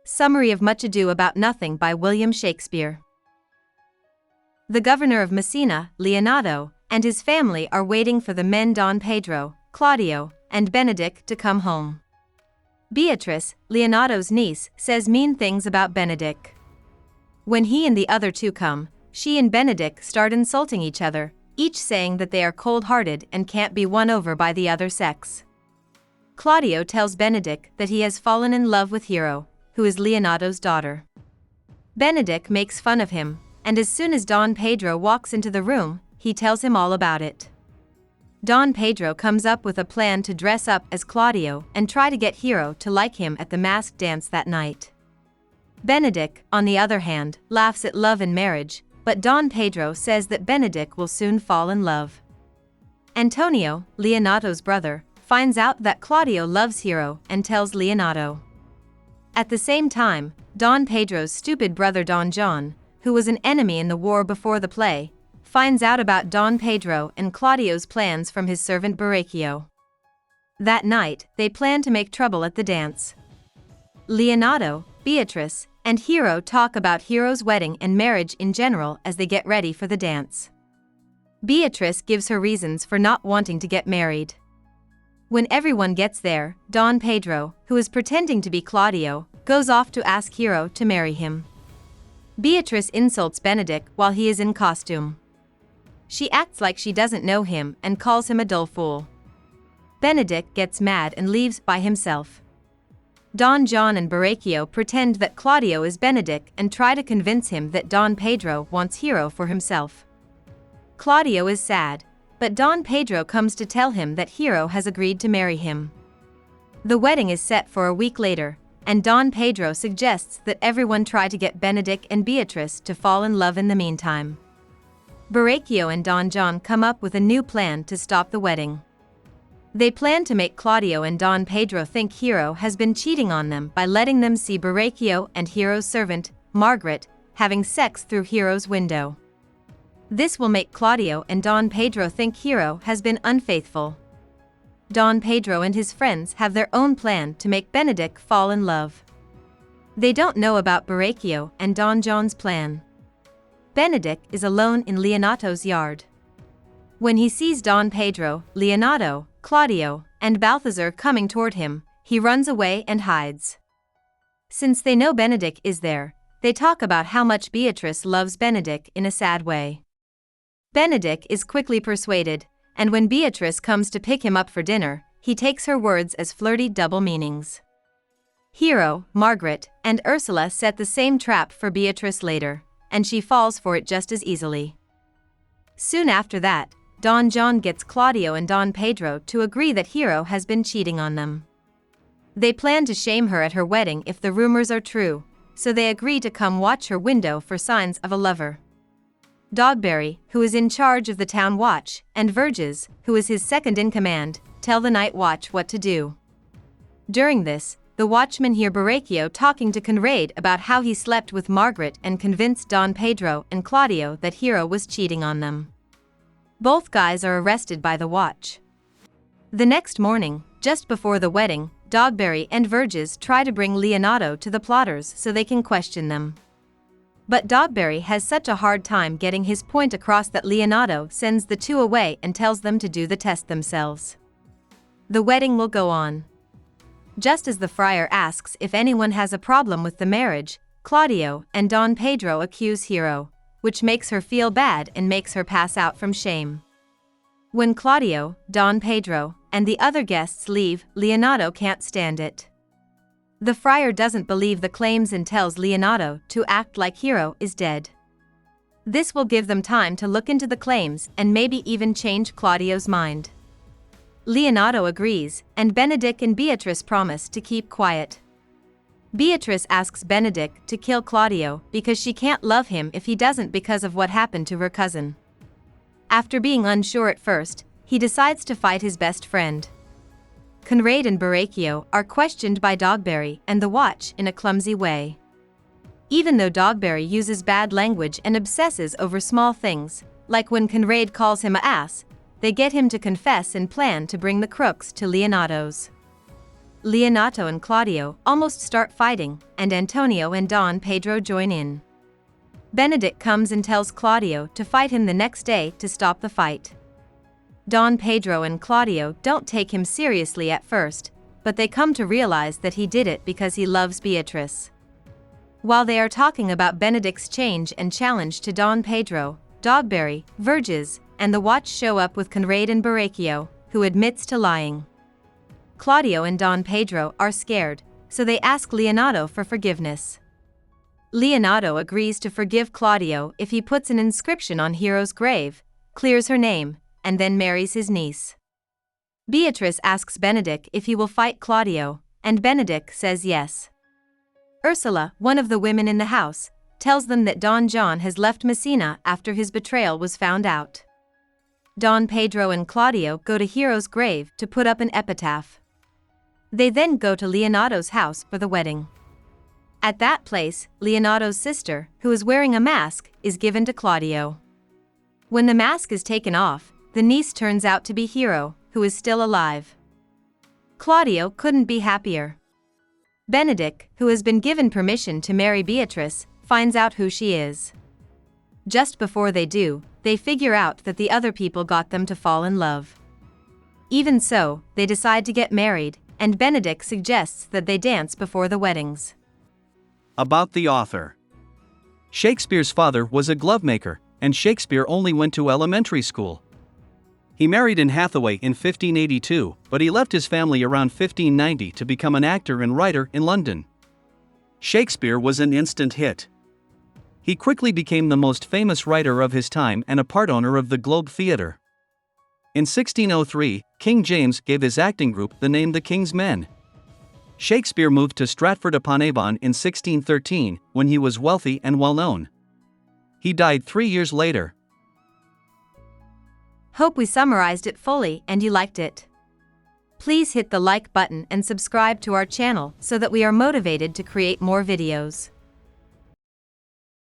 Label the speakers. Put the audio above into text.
Speaker 1: Summary of Much Ado About Nothing by William Shakespeare. The governor of Messina, Leonardo, and his family are waiting for the men Don Pedro, Claudio, and Benedick to come home. Beatrice, Leonardo's niece, says mean things about Benedick. When he and the other two come, she and Benedick start insulting each other, each saying that they are cold-hearted and can't be won over by the other sex. Claudio tells Benedick that he has fallen in love with Hero, who is Leonardo's daughter. Benedick makes fun of him, and as soon as Don Pedro walks into the room, he tells him all about it. Don Pedro comes up with a plan to dress up as Claudio and try to get Hero to like him at the masked dance that night. Benedick, on the other hand, laughs at love and marriage, but Don Pedro says that Benedick will soon fall in love. Antonio, Leonardo's brother, finds out that Claudio loves Hero and tells Leonardo. At the same time, Don Pedro's stupid brother Don John, who was an enemy in the war before the play, finds out about Don Pedro and Claudio's plans from his servant Beracchio. That night, they plan to make trouble at the dance. Leonardo, Beatrice, and Hero talk about Hero's wedding and marriage in general as they get ready for the dance. Beatrice gives her reasons for not wanting to get married. When everyone gets there, Don Pedro, who is pretending to be Claudio, goes off to ask Hero to marry him. Beatrice insults Benedick while he is in costume. She acts like she doesn't know him and calls him a dull fool. Benedick gets mad and leaves by himself. Don John and Beracchio pretend that Claudio is Benedick and try to convince him that Don Pedro wants Hero for himself. Claudio is sad, but Don Pedro comes to tell him that Hero has agreed to marry him. The wedding is set for a week later, and Don Pedro suggests that everyone try to get Benedick and Beatrice to fall in love in the meantime. Beracchio and Don John come up with a new plan to stop the wedding. They plan to make Claudio and Don Pedro think Hero has been cheating on them by letting them see Beracchio and Hero's servant, Margaret, having sex through Hero's window. This will make Claudio and Don Pedro think Hero has been unfaithful. Don Pedro and his friends have their own plan to make Benedick fall in love. They don't know about Beracchio and Don John's plan. Benedick is alone in Leonardo's yard. When he sees Don Pedro, Leonardo, Claudio, and Balthazar coming toward him, he runs away and hides. Since they know Benedick is there, they talk about how much Beatrice loves Benedick in a sad way. Benedick is quickly persuaded, and when Beatrice comes to pick him up for dinner, he takes her words as flirty double meanings. Hero, Margaret, and Ursula set the same trap for Beatrice later, and she falls for it just as easily. Soon after that, Don John gets Claudio and Don Pedro to agree that Hero has been cheating on them. They plan to shame her at her wedding if the rumors are true, so they agree to come watch her window for signs of a lover. Dogberry, who is in charge of the town watch, and Verges, who is his second-in-command, tell the night watch what to do. During this, the watchmen hear Beracchio talking to Conrade about how he slept with Margaret and convinced Don Pedro and Claudio that Hero was cheating on them. Both guys are arrested by the watch. The next morning, just before the wedding, Dogberry and Verges try to bring Leonardo to the plotters so they can question them. But Dogberry has such a hard time getting his point across that Leonardo sends the two away and tells them to do the test themselves. The wedding will go on. Just as the friar asks if anyone has a problem with the marriage, Claudio and Don Pedro accuse Hero, which makes her feel bad and makes her pass out from shame. When Claudio, Don Pedro, and the other guests leave, Leonardo can't stand it. The friar doesn't believe the claims and tells Leonardo to act like Hero is dead. This will give them time to look into the claims and maybe even change Claudio's mind. Leonardo agrees, and Benedick and Beatrice promise to keep quiet. Beatrice asks Benedick to kill Claudio because she can't love him if he doesn't because of what happened to her cousin. After being unsure at first, he decides to fight his best friend. Conrade and Beracchio are questioned by Dogberry and the watch in a clumsy way. Even though Dogberry uses bad language and obsesses over small things, like when Conrade calls him an ass, they get him to confess and plan to bring the crooks to Leonardo's. Leonato and Claudio almost start fighting, and Antonio and Don Pedro join in. Benedict comes and tells Claudio to fight him the next day to stop the fight. Don Pedro and Claudio don't take him seriously at first, but they come to realize that he did it because he loves Beatrice. While they are talking about Benedict's change and challenge to Don Pedro, Dogberry, Verges, and the watch show up with Conrad and Baracchio, who admits to lying. Claudio and Don Pedro are scared, so they ask Leonato for forgiveness. Leonato agrees to forgive Claudio if he puts an inscription on Hero's grave, clears her name, and then marries his niece. Beatrice asks Benedict if he will fight Claudio, and Benedict says yes. Ursula, one of the women in the house, tells them that Don John has left Messina after his betrayal was found out. Don Pedro and Claudio go to Hero's grave to put up an epitaph. They then go to Leonato's house for the wedding. At that place, Leonato's sister, who is wearing a mask, is given to Claudio. When the mask is taken off, the niece turns out to be Hero, who is still alive. Claudio couldn't be happier. Benedict, who has been given permission to marry Beatrice, finds out who she is. Just before they do, they figure out that the other people got them to fall in love. Even so, they decide to get married, and Benedict suggests that they dance before the weddings.
Speaker 2: About the author. Shakespeare's father was a glovemaker, and Shakespeare only went to elementary school. He married Anne Hathaway in 1582, but he left his family around 1590 to become an actor and writer in London. Shakespeare was an instant hit. He quickly became the most famous writer of his time and a part owner of the Globe Theatre. In 1603, King James gave his acting group the name the King's Men. Shakespeare moved to Stratford-upon-Avon in 1613, when he was wealthy and well-known. He died 3 years later.
Speaker 1: Hope we summarized it fully and you liked it. Please hit the like button and subscribe to our channel so that we are motivated to create more videos.